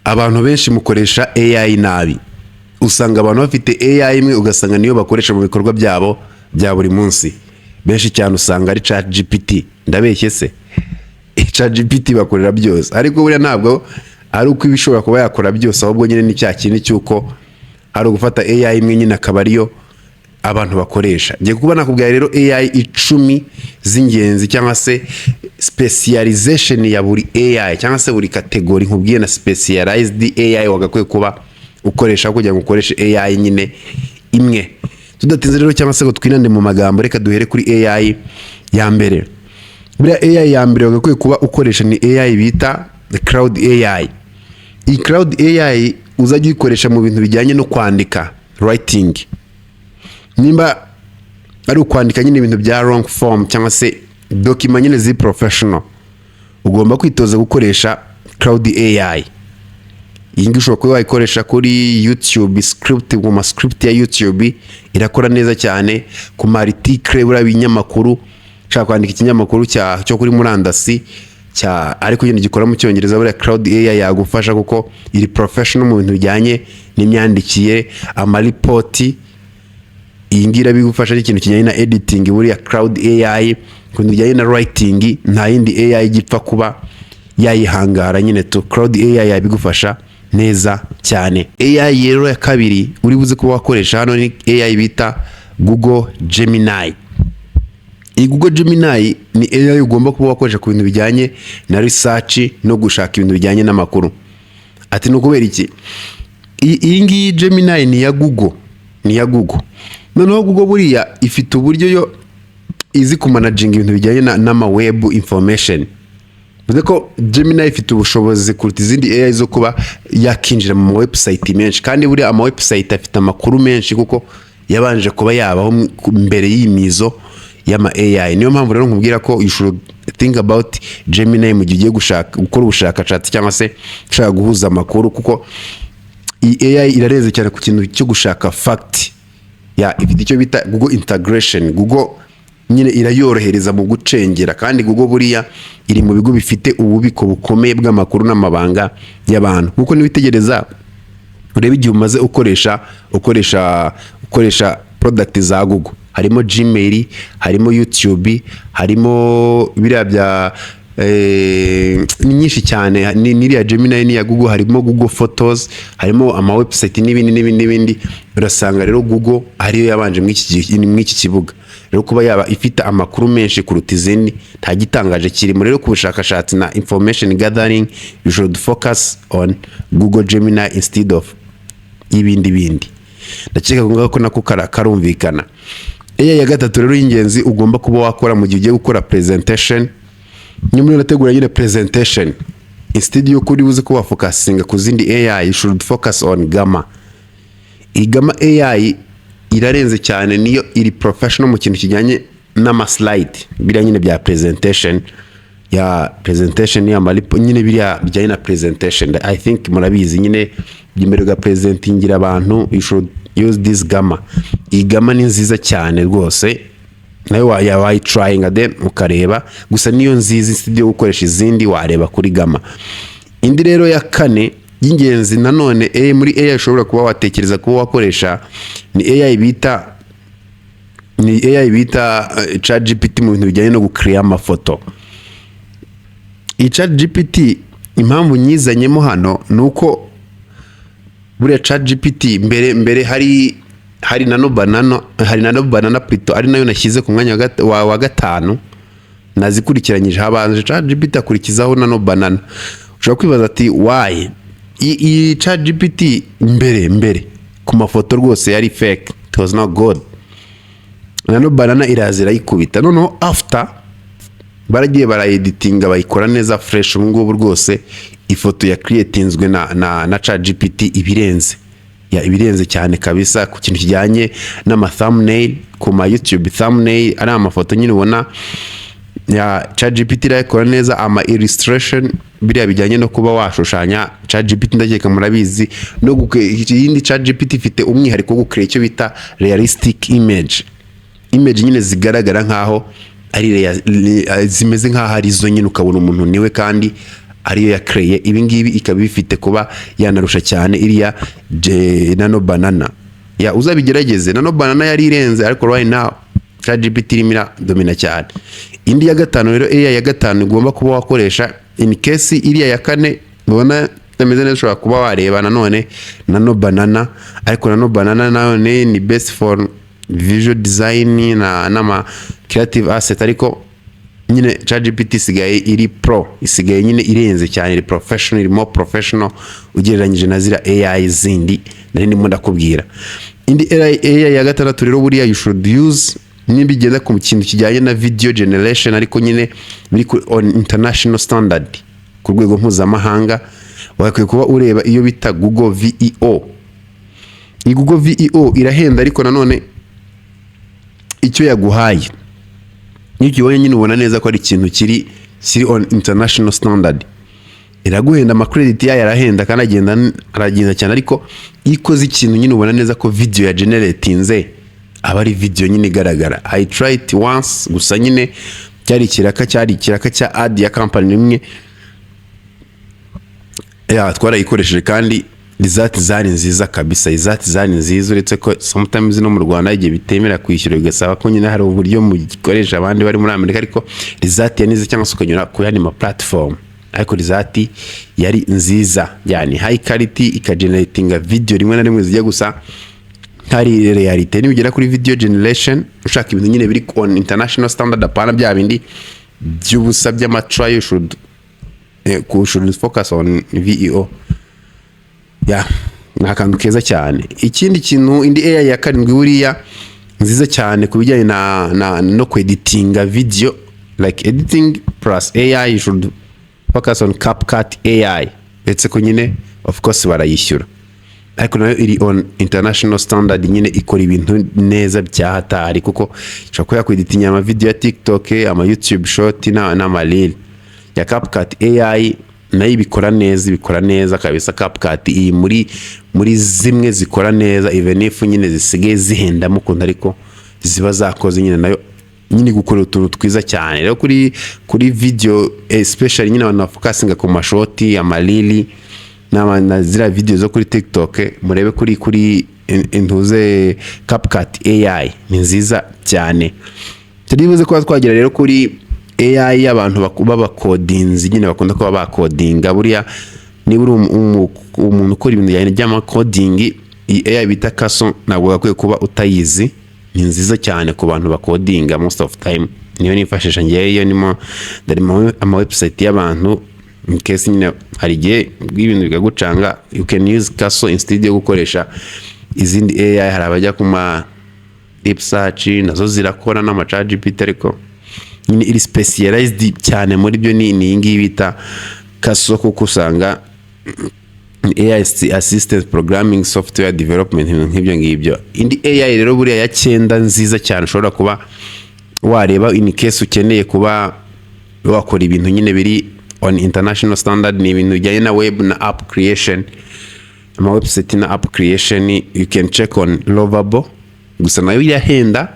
abantu benshi mukoresha AI nabi. Usanga abantu bafite AI imwe ugasanga niyo bakoresha mu bikorwa byabo bya buri munsi. Benshi cyane usanga ari ChatGPT. Ndabeshye se? ChatGPT bakorera byose. Ariko buriya ntabwo ari uko ibishobora kuba yakora byose, ahubwo nyine ni cya kintu cyuko ari ugufata AI imwe nyine akaba ariyo abantu bakoresha. Ngiye kuba nakubwira rero AI 10 z'ingenzi cyangwa se specialization ya buri AI cyangwa se buri category nkubwiye na specialized AI wagakwiye kuba ukoresha kugira ngo ukoreshe AI nyine imwe. Tudatinze rero cyangwa se ngo twinande mu magambo, reka duhere kuri AI ya mbere. Buriya AI ya mbere wagakwiye kuba ukoresha ni AI bita Cloud AI. Iyi Cloud AI uzajya uyikoresha mu bintu bijyanye no kwandika, writing. Nimba ari ukwandika nyine ibintu bya long form cyangwa se document nyine zi professional, ugomba kwitoza gukoresha Cloud AI. Iyi ngiyi ushobora kuba wayikoresha kuri YouTube script, mu script ya YouTube irakora neza cyane. Ku article buriya binyamakuru, ushaka kwandika ikinyamakuru cyo kuri murandasi ariko nyine gikora mu cyongereza, buriya Cloud AI yagufasha kuko iri professional mu bintu bijyanye n'imyandikire, amaripoti. Iyi ngira bigufasha ikintu kijyanye na editing, buriya Cloud AI ku bintu bijyanye na writing nta yindi AI gipfa kuba yayihangara nyine to Cloud AI yabigufasha neza cyane. AI rero ya kabiri uri buze kuba wakoresha hano ni AI bita Google Gemini. Iyi Google Gemini ni AI ugomba kuba wakoresha ku bintu bijyanye na research no gushaka ibintu bijyanye n'amakuru. Ati no kubera iki? Iyi ngiyi Gemini ni ya Google, noneho Google buriya ifite uburyo yo izi ku managing ibintu bijyanye n'ama web information. Bivuze ko Gemini ifite ubushobozi kuruta izindi AI zo kuba yakinjira mu website menshi, kandi buriya ama website afite amakuru menshi kuko yabanje kuba yabaho mbere y'imizo y'ama AI. Niyo mpamvu rero nkubwira ko you should think about Gemini mu gihe ugiye gukora ubushakashatsi cyangwa se ushaka guhuza amakuru, kuko iyi AI irareze cyane ku kintu cyo gushaka fact. Ifite icyo bita Google integration. Google nyine irayorohereza mu gucengera, kandi Google buriya iri mu bigo bifite ububiko bukomeye bw'amakuru n'amabanga y'abantu. Kuko nibitegereza urebe igihe umaze ukoresha product za Google, harimo Gmail, harimo YouTube, harimo biriya bya ni nyinshi cyane. Niriya Gemini ni ya Google, harimo Google Photos, harimo ama website n'ibindi. Urasanga rero Google ariyo yabanje mw'iki kibuga. Rero kuba yaba ifite amakuru menshi kuruta izindi nta gitangaje kirimo. Rero ku bushakashatsi na information gathering, you should focus on Google Gemini instead of ibindi. Ndakeka ko nako karumvikana. AI ya gatatu rero y'ingenzi ugomba kuba wakora mu gihe ugiye gukora presentation. Nyuma unategura nyine presentation, instead yo kuri buze ko wafocusinga ku zindi AI, you should focus on Gamma. Iyi Gamma AI irarenze cyane, niyo iri professional mu kintu kijyanye n'ama slide biriya nyine bya presentation ya malipo nyine biriya bijyanye na presentation. I think murabizi nyine by'imbere ga presentingira abantu, you should use this Gamma. Iyi Gamma ni nziza cyane rwose, nayo wayi trying then ukareba, gusa niyo nziza instead yo gukoresha izindi wareba kuri Gamma. Indi rero ya kane y'ingenzi nanone muri AI ushobora kuba watekereza kuba wakoresha ni AI bita ChatGPT mu bintu bijyanye no gucreate amafoto. Iyi ChatGPT impamvu nyizanyemo hano nuko buriya ChatGPT mbere hari nano banana plutôt ari nayo nashyize ku mwanya wa gatanu nazikurikiranyije. Habanje ChatGPT akurikizaho nano banana. Ushobora kwibaza ati why iyi ChatGPT mbere ku mafoto rwose yari fake, it was not good. Nano banana irazira yikubita, noneho after baragiye barayeditinga bayikora neza fresh. Ubu ngubu rwose ifoto ya creatinzwe na ChatGPT ibirenze cyane kabisa ku kintu kijyanye n'ama thumbnail. Ku ma YouTube thumbnail ari amafoto nyine ubona ya ChatGPT irayikora neza. Ama illustration biriya bijyanye no kuba washushanya, ChatGPT ndakeka murabizi. No yindi ChatGPT ifite umwihariko wo gukora icyo bita realistic image nyine zigaragara nkaho ari zimeze nkaho ari zo nyine ukabona umuntu niwe, kandi ariyo ya kreye ibi ngibi ikaba bifite kuba yanarusha cyane iriya Nano Banana. Ya uzabigerageze, Nano Banana yari irenze ariko right now ChatGPT irimo domina cyane. Indi ya gatanu rero AI ya gatanu igomba kuba wakoresha in case iriya ya kane ubona tameze neza ushobora kuba wareba nanone Nano Banana, ariko Nano Banana none ni best for visual design na creative asset, ariko nyine ChatGPT isigaye iri pro, isigaye nyine irenze cyane, iri professional, iri more professional ugereranyije na zira AI zindi nari ndimo ndakubwira. Indi AI ya gatandatu rero buriya you should use nibigenda ku kintu kijyanye na video generation, ariko nyine biri on international standard ku rwego mpuzamahanga. Wakwiye kuba ureba iyo bita Google VEO. Ni Google VEO irahenda, ariko nanone icyo yaguhaye niyo ukibonye nyine ubona neza ko ari ikintu kiri on international standard. Iraguhenda, ama credit yayo arahenda kandi aragenda cyane, ariko ikoze ikintu nyine ubona neza ko video ya generatinze aba ari video nyine igaragara. I tried it once gusa nyine cyari kiraka cya ad ya company imwe ya twarayikoresheje kandi result zari nziza kabisa, result zari nziza, uretse ko sometimes no mu Rwanda igihe bitemera kwishyura bigasaba ko nyine hari uburyo mu gikoresha abandi bari muri Amerika, ariko result yanize cyangwa se ukanyura ku yandi ma platform, ariko result yari nziza yani high quality, ikageneratinga video rimwe na rimwe zijya gusa hari reality. Nibigera kuri video generation ushaka ibintu nyine biri on international standard, apana bya bindi by'ubusa by'amatrial, should focus on VEO. Ya nakandu keza cyane. Ikindi kintu indi AI ya karindwi buriya nziza cyane kubijyanye no editinga video, like editing plus AI, you should focus on CapCut AI. Etse ko nyine of course barayishyura, ariko nayo iri on international standard, nyine ikora ibintu neza byahatari, kuko ushobora kweditinga ama video ya TikTok, ama YouTube short na reel. Ya CapCut AI nayo ibikora neza kabisa. CapCut iyi muri zimwe zikora neza, even if nyine zisigaye zihenda mu kundi, ariko ziba zakoze nyine nayo nyine gukora utuntu twiza cyane. Rero kuri video especially nyine abantu focusinga ku mashoti, ama reel na zira video zo kuri TikTok, murebe kuri intuze CapCut AI ni nziza cyane. Turibuze ko twagira rero kuri AI y'abantu baba codings nyine bakunda kuba ba codinga. Buriya ni buri umuntu ukora ibintu yane by'ama coding, AI bita Kaso ntabwo gakwiye kuba utayizi, ni nziza cyane ku bantu ba codinga most of time. Niyo nifashisha ngeyo nimo darimo ama website y'abantu in case nyine hari gihe ibintu bigagucanga, you can use Kaso instead yo gukoresha izindi AI. Hari abajya kuma deep search nazo zirakora n'ama ChatGPT, ariko nyine iri specialized cyane muri byo ni ngibi bita Kaso, kuko usanga AI assistant programming software development nk'ibyo ngibyo. Indi AI rero buriya ya 9 nziza cyane ushobora kuba wareba in case ukeneye kuba wakora ibintu nyine biri on international standard, ni ibintu bijyanye na web na app creation, ama website na app creation. You can check on Lovable, gusa nayo irahenda.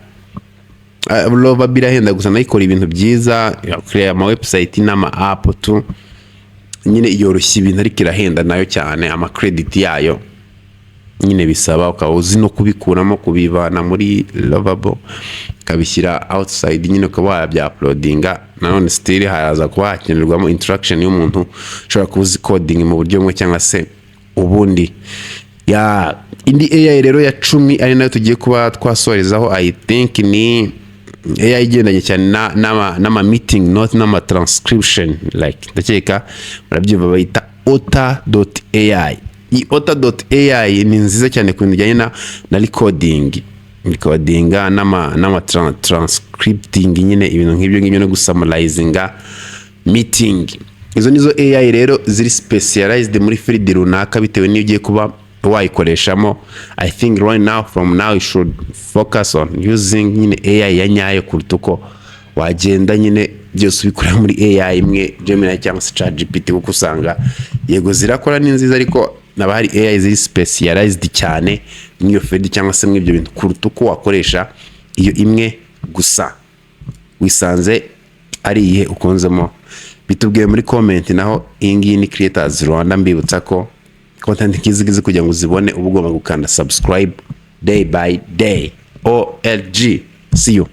Lovable irahenda gusa nayo ikora ibintu byiza, create ama website na ama app tu, nyine yoroshye ibintu, ariko irahenda nayo cyane. Ama credit yayo nyine bisaba ukawuzi no kubikuramo kubivana muri Lovable kabishyira outside, nyine ukaba wabya uploadinga. Nanone still haza kuba hakenerwamo interaction y'umuntu ushobora kuzi coding mu buryo bumwe cyangwa se ubundi. Ya indi AI rero ya 10 ari nayo tugiye kuba twasorezaho, I think ni AI igendanye cyane n'ama meeting note n'ama transcription, like ndakeka murabyumva bayita Ota.ai. I Ota.ai ni nziza cyane ku bijyanye na recording n'ama transcripting, nyine ibintu nk'ibyo no gusummarizing meeting. Izo nizo AI rero ziri specialized muri field runaka bitewe n'iyo ugiye kuba wayikoreshamo. I think right now from now you should focus on using nyine AI ya nyayo kurutuko wagenda nyine byose ubikora muri AI imwe, Gemini cyangwa se ChatGPT, kuko usanga yego zirakora ni nziza, ariko naba hari AI ziri specialized cyane n'iyo field cyangwa se mw'ibyo bintu kurutuko wakoresha iyo imwe gusa. Wisanze ari ihe ukunzemo bitubwiye muri comment. Naho iyi ngiyi ni Creators Rwanda, mbibutsa ko content nk'izi kugira ngo uzibone uba ugomba gukanda subscribe day by day. OLG, see you.